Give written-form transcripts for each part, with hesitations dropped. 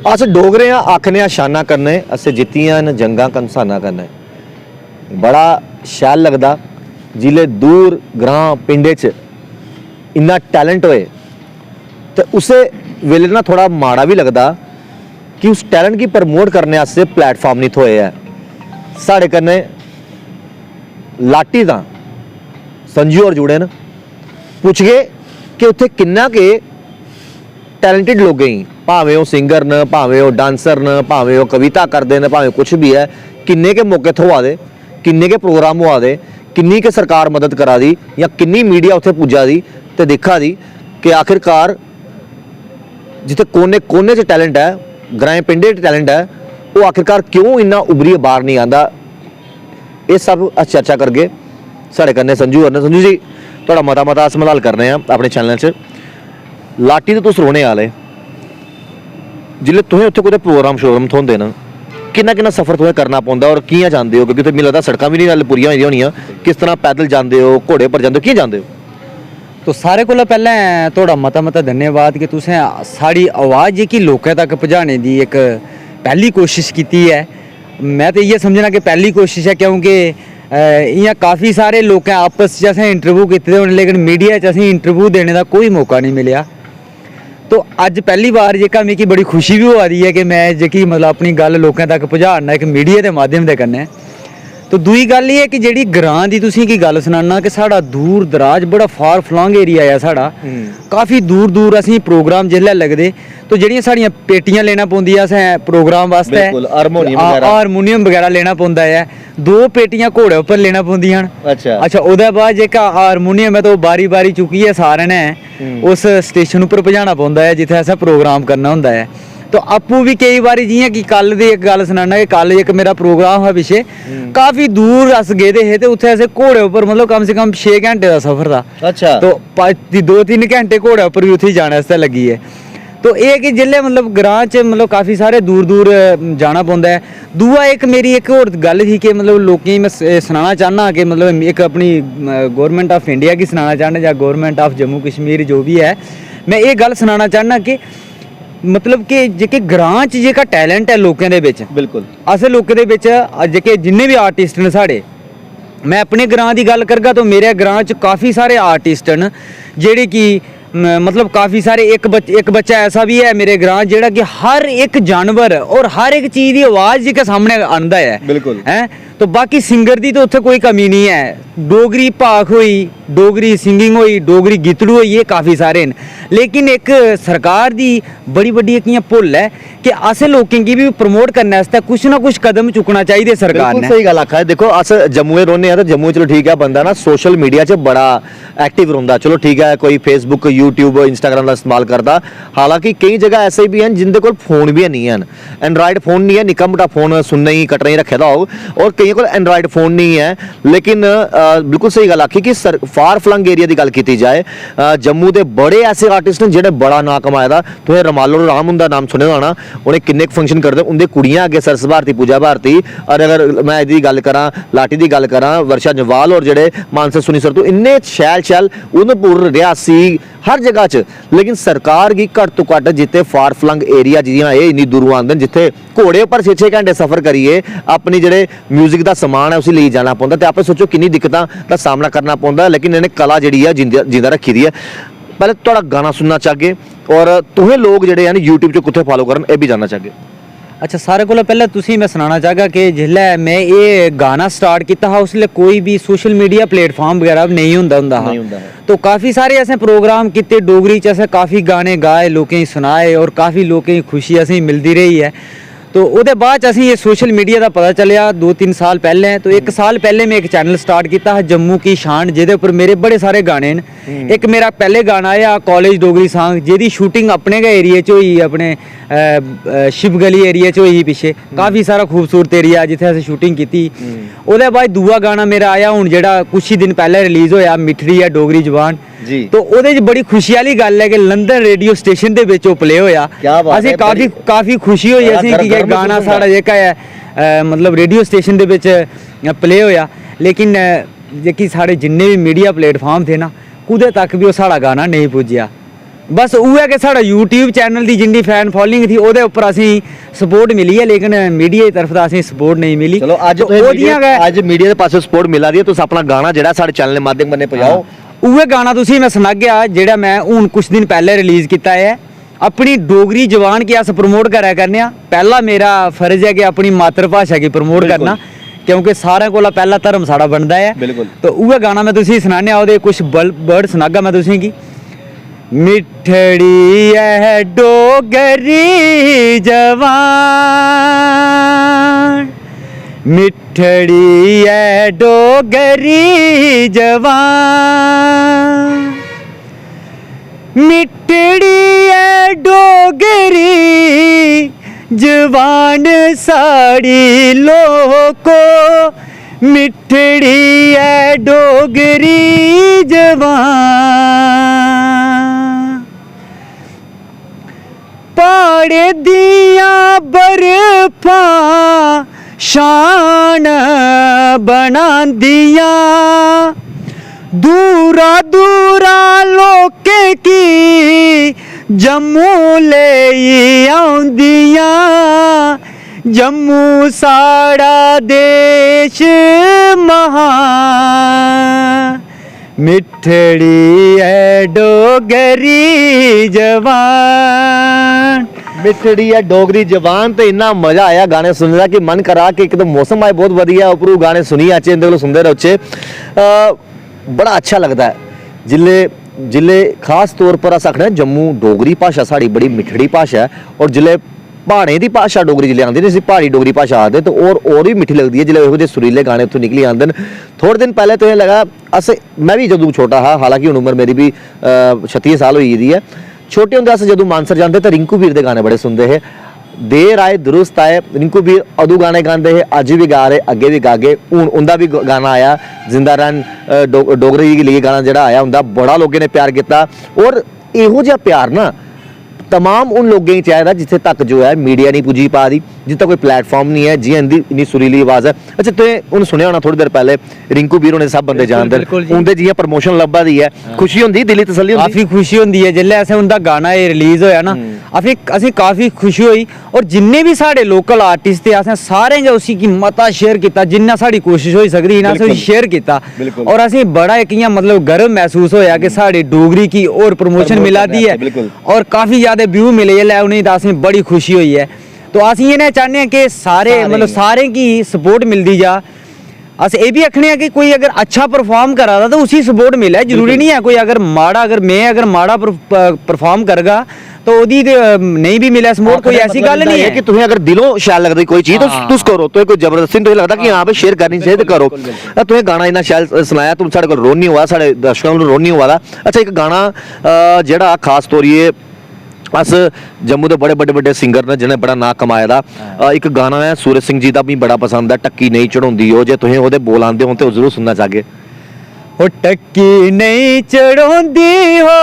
अस डोगरे आखने शाना करने अस जित्तियां न जंगां कंसाना करने बड़ा शैल लगदा जिले दूर ग्रां पिंडे च इन्ना टैलेंट होए तो उसे वेले ना थोड़ा माड़ा भी लगदा कि उस टैलेंट की प्रमोट करने आस्ते प्लेटफॉर्म नहीं थ्होए है। साढ़े कन्नै लाटी दा संजू होर जुड़े न, पुछगे कि उत्थे किन्ना के टैलेंटेड लोग ही, भावें वो सिंगर न, भावें वो डांसर न, भावें वो कविता करते हैं, भावें कुछ भी है, किन्ने के मौके थ्होआ दे, किन्ने के प्रोग्राम होआ दे, किन्नी के सरकार मदद करा दी या किन्नी मीडिया उत्थे पुज्जा दी ते दिखा दी कि आखिरकार जिथे कोने कोने च टैलेंट है, ग्राएं पिंडे च टैलेंट है, वो आखिरकार क्यों इन्ना उभरिए बाहर नहीं आता। ये सब अस चर्चा करगे। साढ़े कन्नै संजू होर ने। संजू जी थोड़ा मता मता अस मलाल करने अपने चैनल च। लाटी तो तुस रौह्ने आह्ले, जिसले तुसें उत्थे कुतै प्रोग्राम शोग्राम थ्होंदे न, किन्ना किन्ना सफर तुसें करना पौंदा और कि'यां जांदे हो? क्योंकि उत्थे मिगी लगदा सड़कां भी नहीं हाले पूरियां होई दियां होनियां। किस तरह पैदल जांदे हो, घोड़े पर जांदे हो, कि'यां जांदे हो? तो सारे कोला पैह्लें थोड़ा मता मता धन्यवाद कि तुसें साढ़ी आवाज़ जेह्की लोकें तक पजाने दी इक पैह्ली कोशिश कीती है। मैं तो इ'यै समझना कि पैह्ली कोशिश है, क्योंकि इ'यां काफ़ी सारे लोकें आपस च असें इंटरव्यू कीते दे होने, लेकिन मीडिया च असें इंटरव्यू देने दा कोई मौका नहीं मिलेआ। तो अज्ज पैह्ली बार जेह्का मिगी बड़ी खुशी भी होआ दी है कि मैं जेह्की मतलब अपनी गल्ल लोकें तक पजाना इक मीडिया दे माध्यम दे कन्नै। तो दूई गल्ल एह् है कि जेह्ड़ी ग्रां दी तुसें गी गल्ल सनाना कि साढ़ा दूर दराज बड़ा फार फ्लांग एरिया है साढ़ा, काफ़ी दूर दूर असें प्रोग्राम जिसलै लगदे तो जेह्ड़ियां साढ़ियां पेटियां लेना पौंदियां असें प्रोग्राम वास्ते, हारमोनियम बगैरा लेना पौंदा है, 2 पेटियां घोड़े उप्पर लेना पौंदियां न। अच्छा ओह्दे बाद जेह्का हारमोनियम है तो बारी बारी चुक्कियै सारें ने उस स्टेशन उप्पर पजाना पौंदा है जित्थै असें प्रोग्राम करना होंदा है। तो आपूं भी केईं बारी जि'यां कि कल दी इक गल्ल सनाना कि कल इक मेरा प्रोग्राम हा पिच्छे, काफ़ी दूर अस गेदे हे ते उत्थै असें घोड़े उप्पर मतलब कम से कम 6 घैंटे दा सफर था। अच्छा तो 2-3 घैंटे घोड़े उप्पर भी उत्थै जाने आस्तै लग्गी गे। तो एह् कि जेल्लै मतलब ग्रां च मतलब काफ़ी सारे दूर दूर जाना पौंदा है। दूआ इक मेरी इक होर गल्ल ही कि मतलब लोकें गी मैं सनाना चाह्न्ना कि मतलब इक अपनी गौरमेंट ऑफ इंडिया गी सनाना चाह्न्ना जां गौरमेंट ऑफ जम्मू कश्मीर जो बी है, मैं एह् गल्ल सनाना चाह्न्ना कि मतलब कि जेह्के ग्रां च जेह्का टैलेंट है लोकें दे बिच, बिल्कुल असें लोकें दे बिच जेह्के जिन्ने बी आर्टिस्ट न साढ़े, मैं अपने ग्रां दी गल्ल करगा तो मेरे ग्रां च काफ़ी सारे आर्टिस्ट न जेह्ड़े कि मतलब काफ़ी सारे एक बच्चा ऐसा भी है मेरे ग्रां जेह्ड़ा कि हर एक जानवर और हर एक चीज़ दी आवाज़ जेह्के सामने आंदा है, बिल्कुल हैं। तो बाकी सिंगर दी तो उत्थे कोई कमी नहीं है। डोगरी भाख होई, डोगरी सिंगिंग होई, डोगरी गीतड़ू होई, ये काफ़ी सारे न। लेकिन एक सरकार दी बड़ी बड्डी इक इ'यां भुल्ल है कि असें लोकें गी भी प्रमोट करने आस्तै कुछ ना कुछ कदम चुकना चाहिए सरकार ने। सही गल्ल आखा है। देखो अस जम्मू दे रौह्ने आं ते जम्मू चलो ठीक है, बंदा ना सोशल मीडिया च बड़ा एक्टिव रौंह्दा। चलो ठीक है, कोई फेसबुक यूट्यूब इंस्टाग्राम का इस्तेमाल करता। हालांकि कई जगह ऐसे भी हैं जिंदे कोल फोन भी नहीं है, एंड्राइड फोन नहीं है, निक्का मुट्टा फोन सुनने ही कटने ही रखे दा होग, और कई कोल एंड्राइड फोन नहीं है। लेकिन बिल्कुल सही गल आखी कि फार फ्लंग एरिया की गल की जाए, जम्मू के बड़े ऐसे आर्टिस्ट ने जेह्ड़े बड़ा नां कमाए दा। तुसें रमालो राम उंदा नाम सुने दा होना, उन्हें किन्ने फंक्शन करदे, उंदी कुड़ियां अगे सरस भारती, पूजा भारती, और अगर मैं एह्दी गल करां लाटी दी गल करां वर्षा जवाल, और जेह्ड़े मानसर सुनीसर तो इन्ने शैल शैल उधमपुर रियासी हर जगह च। लेकिन सरकार की घट्ट तो घट्ट जिते फार फ्लंग एरिया जियां ये इन्नी दूरों आंदे जिथे घोड़े पर 6-6 घंटे सफर करिए अपनी जेह्ड़े म्यूजिक का समान है उसी लेई जाना पौंदा, ते आपे सोचो किन्नी दिक्कतां दा सामना करना पौंदा। लेकिन इन्हें कला जिहड़ी है जिंदा रखी दी है। पहले थोड़ा गाना सुनना चाहगे और तुहें लोग जेह्ड़े हैं यूट्यूब च कुत्थे फॉलो करन, ये भी जानना चाहगे। अच्छा सारे कोला पैह्लें तुसें मैं सनाना चाहगा कि जिसलै मैं ये गाना स्टार्ट किया हा उसलै कोई भी सोशल मीडिया प्लेटफॉर्म वगैरह नहीं होंदा हा। तो काफ़ी सारे असें प्रोग्राम किते डोगरी च, असें काफ़ी गाने गाए, लोकें गी सुनाए और काफ़ी लोकें गी खुशी असें मिलती रही है। तो ओह्दे बाद च असें ये सोशल मीडिया दा पता चलेआ 2-3 साल पैह्लें। तो 1 साल पैह्लें मैं एक चैनल स्टार्ट किया हा जम्मू की शान, जेह्दे उप्पर मेरे बड़े सारे गाने न। एक मेरा पैह्ले गाना आया कॉलेज डोगरी सांग, जेह्दी शूटिंग अपने गै एरिया च होई, अपने शिवगली एरिया च होई पिच्छे, काफ़ी सारा खूबसूरत एरिया जित्थै असें शूटिंग कीती। ओह्दे बाद दूआ गाना मेरा आया हून जेह्ड़ा कुछ ही दिन पैह्लें रिलीज होया, मिठड़ी ऐ डोगरी जबान। तो ओह्दे च बड़ी खुशी आह्ली गल्ल है कि लंदन रेडियो स्टेशन दे बिच ओह् प्ले होया। असें काफ़ी खुशी होई असें कि गाना साढ़ा जेह्का है मतलब रेडियो स्टेशन दे बिच प्ले होया। लेकिन जेह्की साढ़े जिन्ने भी मीडिया प्लेटफार्म थे ना, कुदै तक भी ओह् साढ़ा गाना नेईं पुज्जेआ। बस उ'ऐ कि साढ़ा YouTube चैनल दी जिन्नी फैन फॉलोइंग थी ओह्दे उप्पर असें सपोर्ट मिली है, लेकिन मीडिया दी तरफ दा असें सपोर्ट नहीं मिली। चलो अज अज मीडिया दे पासों सपोर्ट मिला दी है, तुस अपना गाना जेह्ड़ा साढ़े चैनल दे माध्यम कन्नै पजाओ। उ'ऐ गाना तुसें मैं सनागा जेह्ड़ा मैं हून कुछ दिन पैह्ले रिलीज़ कीता है। अपनी डोगरी जबान की अस प्रमोट करा करने आं। पहला मेरा फर्ज है कि अपनी मातृभाशा गी प्रमोट करना, क्योंकि सारें कोला पहला धर्म साढ़ा बनदा है। बिल्कुल। तो उ'ऐ गाना मैं तुसें सनाने ओह्दे कुछ वर्ड सनागा मैं तुसें गी। मिठड़ी है डोगरी जवान, मिठड़ी है डोगरी जवान, मिठड़ी है डोगरी जवान साड़ी लोको, मिठड़ी है डोगरी जवान। पाड़े दिया बर्फा शान बना दिया, दूरा दूरा लोके की जम्मू ले आउंदिया, जम्मू साड़ा देश महान, मिठड़ी है डोगरी जवान। मिठड़ी है डोगरी जवान। तो इन्ना मजा आया गाने सुनने का कि मन करा कि एक तो मौसम आए बहुत वधिया, उपरू गाने सुनी आचे, इंदे कोल सुनदे रहोचे। बड़ा अच्छा लगता है जिले खास तौर पर अस आखने जम्मू डोगरी भाशा साड़ी बड़ी मिठड़ी भाशा है, और जिले प्हाड़ें दी भाशा डोगरी जिले आंदी इसी पहाड़ी डोगरी भाशा आखदे, तो और भी मिठी लगदी है जिले इहो जे सुरीले गाने उत्थों निकली आंदे न। थोड़े दिन पहले तो लगा अस, मैं भी जदों छोटा हा, हालांकि हुण उम्र मेरी भी 36 साल होई गेदी है, छोटे होंदे अस जदों मानसर जांदे तो रिंकू वीर दे गाने बड़े सुनदे हे। देर आए दुरुस्त आए, रिंकू वीर अदू गाने गांदे हे, अज भी गा रहे, अगे भी गागे। हूँ उनका भी गाना आया जिंदा रन डोगरी गी लेइयै गाना जेह्ड़ा आया उनका बड़ा लोगों ने प्यार किया, और इहो जिहा प्यार ना तमाम उन लोगों की चाहिए जिथे तक जो है मीडिया नहीं पुजी पा रही, जिथे कोई प्लेटफॉर्म नहीं है, जी इंदी इन्नी सुरीली आवाज़ है। अच्छा तुसें हुण सुनिया होना थोड़ी देर पहले रिंकू वीर होने सब बंदे जानदे उनदे जियां प्रमोशन लब्भा दी है, खुशी होंदी, दिली तसल्ली होंदी, काफी खुशी होंदी है जिसले असें उनका गाना रिलीज होया ना, असें काफी खुशी हुई। और जिन्ने भी साढ़े लोकल आर्टिस्ट थे असें सारे गै उसी की मता शेयर किया, जिन्ना साड़ी कोशिश होई सकदी ना असें शेयर किया, और असें बड़ा इक इयां मतलब गर्व महसूस होया कि साढ़ी डोगरी की और प्रमोशन मिला दी है, और काफी ज्यादा व्यू मिले जिसलै उनेंगी, तो असें बड़ी खुशी हुई है। तो अस इ'यै चाहने हैं कि सारे मतलब सारें की सपोर्ट मिलती जा। अस ये भी आखने हैं कि कोई अगर अच्छा परफॉर्म करा दा तो उसी सपोर्ट मिले, जरूरी नहीं है कोई अगर माड़ा, अगर मैं माड़ा परफॉर्म करगा तो ओदी नहीं भी मिले सपोर्ट, कोई ऐसी गल नहीं है कि तुम्हें अगर दिलों शैल लगदी कोई चीज तो तुस करो, तो कोई जबरदस्ती नहीं लगता कि हाँ भाई शेयर करनी चाहिए तो करो। तुम्हें गाना इन्ना शैल सुनाया, तुम साढ़े कोल रोनी हुआ, साढ़े दर्शकों को रोनी हुआ। अच्छा एक गाना जेह्ड़ा खास तौर ये अस जम्मू के बड़े बड़े सिंगर ने जिन्हें बड़ा नाम कमाए दा, एक गाना है सूरज सिंह जी का भी बड़ा पसंद है, टक्की नहीं चढ़ाउंदी हो, जे तुसें ओहदे बोल आंदे हो तो जरूर सुनना चाहगे। ओ टक्की नहीं चढ़ाउंदी हो,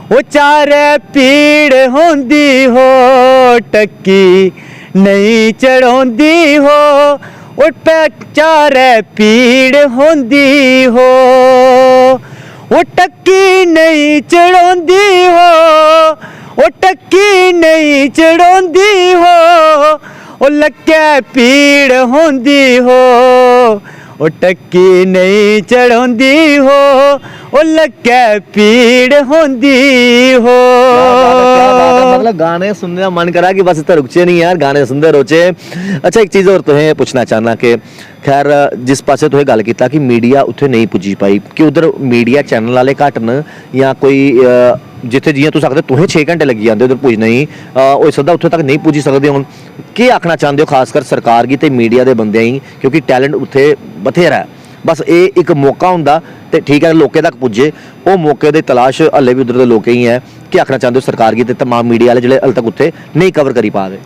ओ चारे पीड़ होंदी हो, टक्की नहीं चढ़ाउंदी हो, ओ चारे पीड़ होंदी हो, ओ टक्की नहीं चढ़ाउंदी हो, ओ टक्की नहीं चढ़ाउंदी हो, ओ लक्कै पीड़ होंदी हो, ओ टक्की नहीं चढ़ाउंदी हो, ओ लक्कै पीड़ होंदी हो। मतलब गाने सुनने का मन करा कि बस इतना रुकचे नहीं यार, गाने सुनते रोचे। अच्छा एक चीज़ और तुसें पुछना चाहना कि खैर जिस पासे तुसें गल कीता कि मीडिया उत्थे नहीं पुजी पाई, कि उधर मीडिया चैनल वाले घट न, या कोई जिथे जियां तुस आखदे तुसें 6 घंटे लगी जाते उधर पुजने ही, होई सकदा उत्थे तक नहीं पुजी सकदे। हुण केह् आखना चाहते हो खासकर सरकार गी ते मीडिया दे बंदे ही, क्योंकि टैलेंट उत्थे बथेरा है, बस ये एक मौका हुंदा ते ठीक है लोकें तक पुज्जे, वो मौके दी तलाश हल्ले भी उधर दे लोकें ही है। केह् आखना चाहते हो सरकार गी ते तमाम मीडिया वाले जिहड़े हल्ले तक उत्थे नहीं कवर करी पा रहे?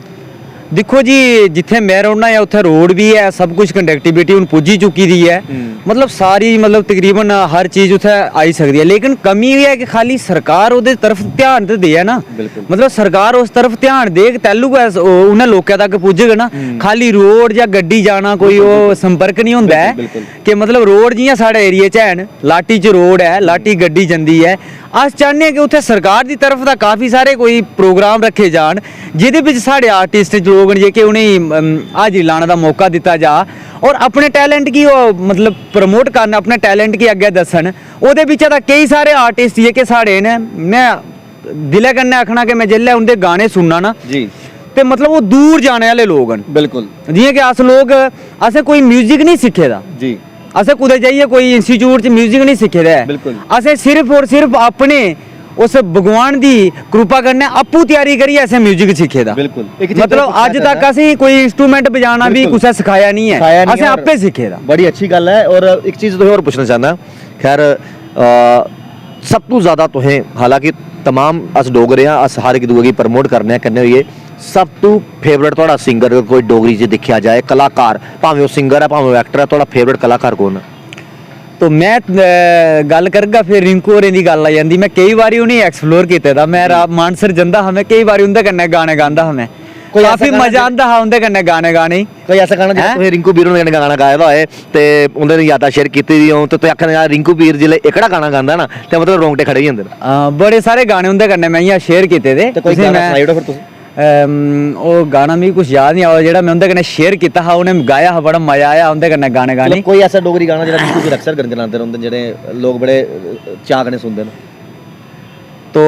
ਦੇਖੋ ਜੀ ਜਿੱਥੇ ਮੈਂ ਰਹਿਣਾ ਹੈ ਉੱਥੇ ਰੋਡ ਵੀ ਹੈ, ਸਭ ਕੁਝ ਕਨੈਕਟੀਵਿਟੀ ਹੁਣ ਪੁੱਜੀ ਚੁੱਕੀ ਦੀ ਹੈ, ਮਤਲਬ ਸਾਰੀ ਮਤਲਬ ਤਕਰੀਬਨ ਹਰ ਚੀਜ਼ ਉੱਥੇ ਆਈ ਸਕਦੀ ਹੈ। ਲੇਕਿਨ ਕਮੀ ਇਹ ਹੈ ਕਿ ਖਾਲੀ ਸਰਕਾਰ ਉਹਦੇ ਤਰਫ ਧਿਆਨ ਤੇ ਦੇ ਹੈ ਨਾ, ਮਤਲਬ ਸਰਕਾਰ ਉਸ ਤਰਫ ਧਿਆਨ ਦੇ ਤਾਲੁਕ ਉਹਨਾਂ ਲੋਕਾਂ ਤੱਕ ਪੁੱਜੇਗਾ ਨਾ। ਖਾਲੀ ਰੋਡ ਜਾਂ ਗੱਡੀ ਜਾਣਾ ਕੋਈ ਉਹ ਸੰਪਰਕ ਨਹੀਂ ਹੁੰਦਾ ਹੈ ਕਿ ਮਤਲਬ ਰੋਡ ਜਿਹੀਆਂ ਸਾਡੇ ਏਰੀਆ 'ਚ ਹਨ, ਲਾਟੀ 'ਚ ਰੋਡ ਹੈ, ਲਾਟੀ ਗੱਡੀ ਜਾਂਦੀ ਹੈ। ਅਸ ਚਾਹੁੰਦੇ ਹਾਂ ਕਿ ਉੱਥੇ ਸਰਕਾਰ ਦੀ ਤਰਫ ਦਾ ਕਾਫੀ ਸਾਰੇ ਕੋਈ ਪ੍ਰੋਗਰਾਮ ਰੱਖੇ ਜਾਣ ਜਿਹਦੇ ਵਿੱਚ ਸਾਡੇ ਆਰਟਿਸਟ ਲੋਕ ਜੇ ਕਿ उन्हें आज लाने का मौका दिता जा और अपने टैलेंट की वो मतलब प्रमोट करना, अपने टैलेंट की अगे दसन। ਉਹਦੇ ਵਿੱਚ ਤਾਂ ਕਈ ਸਾਰੇ ਆਰਟਿਸਟ ये कि साढ़े ने मैं दिले कन्नै आखना कि मैं जिसलै उनके गाने सुनना ना जी ते मतलब वो दूर जाने वाले लोग हैं। बिल्कुल जियां कि अस लोग असें कोई म्यूजिक नहीं सिक्खे दा जी, असें कुदै जाइए कोई इंस्टीट्यूट च म्यूजिक नहीं सिक्खे दा है, असें सिर्फ और सिर्फ अपने उस भगवान दी कृपा करने आपू तैयारी करिए ऐसे म्यूजिक सीखे दा। बिल्कुल मतलब आज तक असी कोई इंस्ट्रूमेंट बजाना भी कुछ सिखाया नहीं है, असें आपे सीखे दा। बड़ी अच्छी गल है। और एक चीज़ तुहें और पूछना चाहना, खैर सब तो ज़्यादा तुहें हालांकि तमाम अस डोगरे हैं, अस हर एक दूए की प्रमोट करने होइए, सब तो फेवरेट थोड़ा सिंगर कोई डोगरी च दिखा जाए कलाकार, भावें वो सिंगर है भावें वो एक्टर है, थोड़ा फेवरेट कलाकार कौन है? तो मैं गल करगा फिर रिंकू होरें दी गल आ जांदी। मैं कई बारी उन्हें एक्सप्लोर कीते दा, मैं मानसर जंदा हा, मैं कई बारी उंदे कन्नै गाने गांदा हा, मैं काफी मजा आंदा हा उंदे कन्नै गाने गाने। कोई ऐसा गाना जिस तुसीं रिंकू वीर ने गाना गाया दा होए ते उंदे दी यादां शेयर कीती दी हो ते तुसीं आखना यार रिंकू वीर जिले एकड़ा गाना गांदा ना ते मतलब रोंगटे खड़े ही होंदे ने। बड़े सारे गाने उंदे कन्नै मैं इयां शेयर कीते दे। कोई गाना सनाई ओड़ो फिर तुसीं। ਉਹ गाना मिगी कुछ याद नहीं आया जेह्ड़ा मैं उंदे कन्नै शेयर कीता हा, उ'नें गाया हा, बड़ा मजा आया उंदे कन्नै गाने गाने। कोई ऐसा डोगरी गाना जेह्ड़ा तुसीं अक्सर गुनगुनांदे रौंह्दे जेह्ड़े लोग बड़े चाऽ कन्नै सुनदे न? तो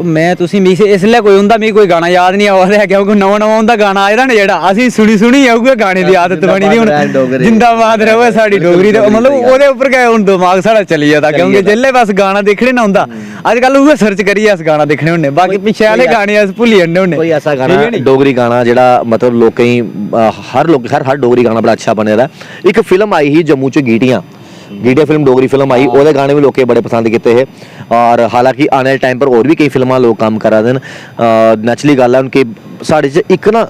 मैं तुसी मिगी इसलै कोई उंदा मिगी कोई गाना याद नहीं आवा दा क्योंकि नवां नवां उंदा गाना आए दा ना जेह्ड़ा असीं सुनी सुनी उ'ऐ गाने दी आदत बनी दी हुन। जिंदाबाद रवै साढ़ी डोगरी ते मतलब ओह्दे उप्पर गै हुन दिमाग साढ़ा चली जादा क्योंकि जेल्लै बस गाना दिक्खने ना उंदा अजकल उ'ऐ सर्च करियै अस गाना दिक्खने होन्ने, बाकी पिच्छे आह्ले गाने अस भुल्ली जन्ने होन्ने। कोई ऐसा गाना डोगरी गाना जेह्ड़ा मतलब लोकें गी हर डोगरी गाना बड़ा अच्छा बने दा। इक फिल्म आई ही जम्मू च गीटियां फिल्म डोगरी फिल्म आई, ओह्दे गाने भी लोकें बड़े पसंद कीते हे। और हालांकि आने वाले टाइम पर होर भी कई फिल्मां लोग कम्म करा दे न। नैचुरली गल्ल है उनकी साढ़े च इक ना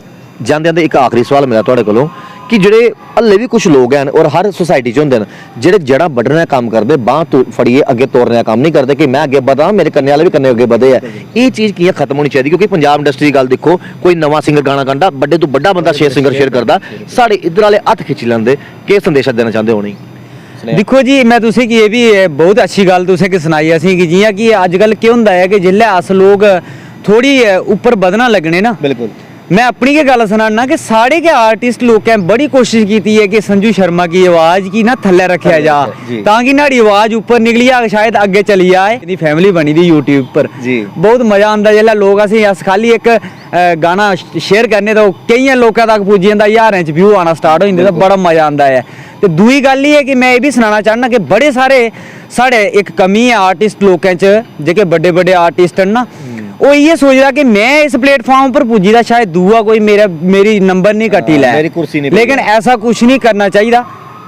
जांदे आंदे इक आखिरी सवाल मेरा तुहाडे कोलों कि जेह्ड़े हल्ले भी कुछ लोग हैं और हर सोसाइटी च होंदे न जेह्ड़े जड़ा बड्ढने दा कम्म करदे, बांह फड़िए अग्गे तोड़ने दा कम्म नहीं करदे कि मैं अग्गे बधां मेरे कन्ने आह्ले भी कन्ने अग्गे बधे ऐ। एह् चीज़ कि'यां खत्म होनी चाहिदी? क्योंकि पंजाब इंडस्ट्री दी गल्ल दिक्खो, कोई नवां सिंगर गाना गांदा, बड्डे तो बड्डा बंदा सिंगर शेयर करदा, साढ़े इद्धर आह्ले हत्थ खिच्ची लैंदे। केह् संदेशा देना चाहंदे हो उ'नेंगी? दिक्खो जी मैं तुसें कि एह् बी बहुत अच्छी गल तुसें कि सनाई असें कि जियां कि अज्जकल केह् होंदा है कि जेल्लै अस लोग थोड़ी उप्पर बधना लगने ना, बिल्कुल मैं अपनी गै गल सनाना कि साढ़े गै आर्टिस्ट लोकें बड़ी कोशिश की है कि संजू शर्मा की आवाज़ की ना थल्ले रखेआ जा ताकि न्हाड़ी आवाज़ उप्पर निकली जा, शायद अग्गे चली जाए। एह्दी फैमिली बनी दी यूट्यूब पर, बहुत मजा आंदा जेल्लै लोग अस खाली एक गाना शेयर करने तो केइयें लोकें तक पुज्जी जंदा, ज्हारें च व्यू आना स्टार्ट हो जंदे, तो बड़ा मजा आंदा है। ते दूई गल एह् है कि मैं एह् बी सनाना चाहना कि बड़े सारे साढ़े एक कमी है आर्टिस्ट लोकें च, जेह्के बड्डे बड्डे आर्टिस्ट न ना, वो इयै सोचदा कि मैं इस प्लेटफॉर्म पर पुज्जी दा, शायद दूआ कोई मेरी नंबर नहीं कट्टी लै, लेकिन ऐसा कुछ नहीं करना चाहिए।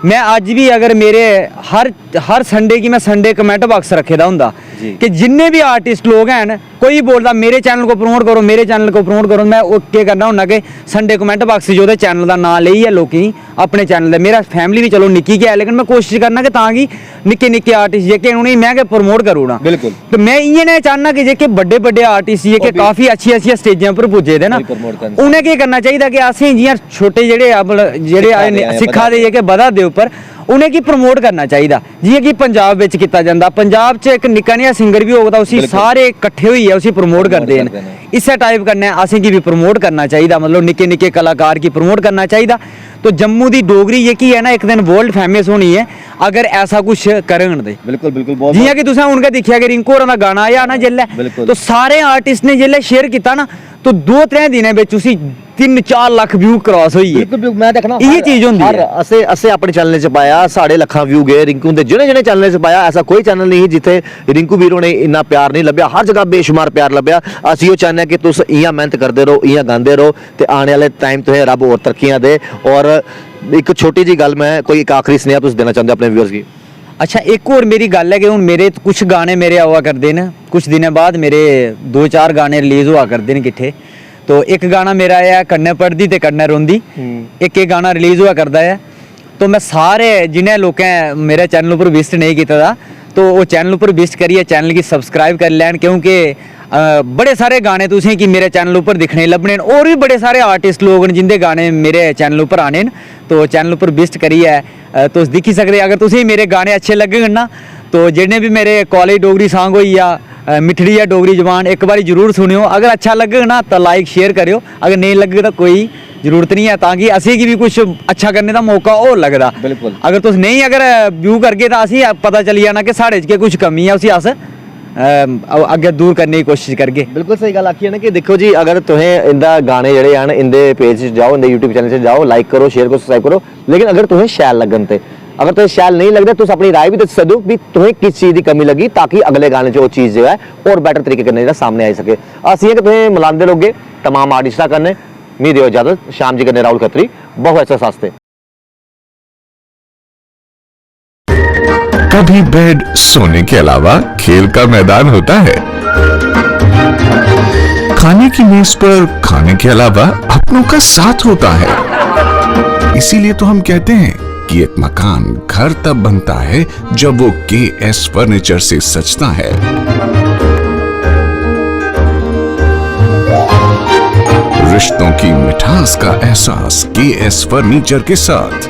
मैं अज भी अगर मेरे हर संडे की मैं संडे कमेंट बॉक्स रखे दा होंदा कि जिन्ने भी आर्टिस्ट लोग हैं, कोई बोलता मेरे चैनल को प्रमोट करो, मेरे चैनल को प्रमोट करो, मैं केह् करना होन्ना कि संडे कमेंट बॉक्स च ओह्दे चैनल का नाम लेइयै लोकें अपने चैनल दे, मेरा फैमिली भी चलो निक्की गै है लेकिन मैं कोशिश करना कि तां कि निक्के निक्के आर्टिस्ट जेह्के उ'नेंगी मैं गै प्रमोट करी ओड़ां। बिल्कुल ते मैं इ'यै नेह् चाह्न्ना कि जेह्के बड्डे बड्डे आर्टिस्ट जेह्के काफी अच्छी स्टेजें पर पुज्जे दे ना, उ'नें केह् करना चाहिदा कि असें जि'यां छोटे जेह्ड़े सिक्खा दे जेह्के बधा दे उप्पर उ'नेंगी प्रमोट करना चाहिदा। जि'यां कि पंजाब बिच कीता जंदा, पंजाब च एक निक्का नेहा सिंगर भी होग तां उसी सारे किट्ठे होइयै उसी प्रमोट करदे न। इस्सै टाइप कन्नै असेंगी भी प्रमोट करना चाहिदा, मतलब निक्के निक्के कलाकार गी प्रमोट करना चाहिदा। तो जम्मू दी डोगरी जेह्की है ना एक दिन वर्ल्ड फेमस होनी है अगर ऐसा कुछ करन ते। बिल्कुल बिल्कुल जि'यां कि तुसें हुन गै दिक्खेआ कि रिंकू होरां दा गाना आया ना जेल्लै, तो सारे आर्टिस्ट ने जेल्लै शेयर कीता ना तो 2-3 दिनें बिच उसी 3-4 लक्ख व्यू क्रॉस होई गे। मैं देखना इ'यै चीज होंदी है। असें अपने चैनल च पाया 6.5 लक्ख व्यू गए रिंकू दे, जिन्ने चैनल च पाया ऐसा कोई चैनल नहीं जिथे रिंकू वीर ने इन्ना प्यार नहीं लब्भा, हर जगह बेशुमार प्यार लब्भा। असीं ओह् चाहने कि तुस इ'यां मेहनत करदे रहो, इ'यां गांदे रहो ते आने वाले टाइम तुसें रब होर तरक्कियां दे। और एक छोटी जी गल मैं कोई एक आखिरी सनेहा तुस देना चाहंदे अपने व्यूअर्स गी? अच्छा एक और मेरी गल है कि हूँ मेरे कुछ गाने मेरे आवा करते हैं, कुछ दिनों बाद मेरे 2-4 गाने रिलीज़ हुआ करते हैं किट्ठे, तो एक गाना मेरा है कन्ने पढ़दी ते कन्ने रोंदी, एक गाना रिलीज हुआ करदा है। तो मैं सारे जिन्हें लोकें मेरे चैनल पर विजिट नहीं किया था तो वो चैनल पर विजिट करिए, चैनल की सब्सक्राइब कर लैन, क्योंकि बड़े सारे गाने तुसें कि मेरे चैनल पर दिखने लभने न। और भी बड़े सारे आर्टिस्ट लोग न जिंदे गाने मेरे चैनल पर आने न, तो चैनल पर विजिट करिए तुस दिक्खी सकदे। अगर तुसें मेरे गाने अच्छे लगन ना तो जिन्ने भी मेरे कॉलेज डोगरी सॉन्ग होई या मिठड़ी है डोगरी जबान, एक बारी जरूर सुनियो। अगर अच्छा लगे ना तो लाइक शेयर करियो, अगर नहीं लगे तो कोई जरूरत नहीं है, ताकि असें गी भी कुछ अच्छा करने का मौका और लगदा। बिल्कुल। अगर तुस नहीं अगर व्यू करगे तो असें पता चली जाना कि साढ़े च कुछ कमी है, उसी अस अग्गे दूर करने की कोशिश करगे। बिल्कुल सही गल आखी है ना कि देखो जी, अगर तुहें इंदा गाने जेह्ड़े हैन इंदे पेज च जाओ, इंदे यूट्यूब चैनल च जाओ, लाइक करो, शेयर करो, सब्सक्राइब करो, लेकिन अगर तुहें शैल लगन ते, अगर तुहें शैल नहीं लगदे तुस अपनी राय भी दस सकदे भी तुहें किस चीज़ की कमी लगी, ताकि अगले गाने च वो चीज़ जो है और बेटर तरीके कन्नै जेह्ड़ा सामने आई सके। असीं कि तुहें मिलांदे रहोगे तमाम आर्टिस्टां कन्नै। मी दियो इजाजत, शाम जी कन्नै राहुल खत्री, बहुत ऐसा सास्ते। कभी बेड सोने के अलावा खेल का मैदान होता है, खाने की मेज पर खाने के अलावा अपनों का साथ होता है। इसीलिए तो हम कहते हैं कि एक मकान घर तब बनता है जब वो KS फर्नीचर से सजता है। रिश्तों की मिठास का एहसास KS फर्नीचर के साथ।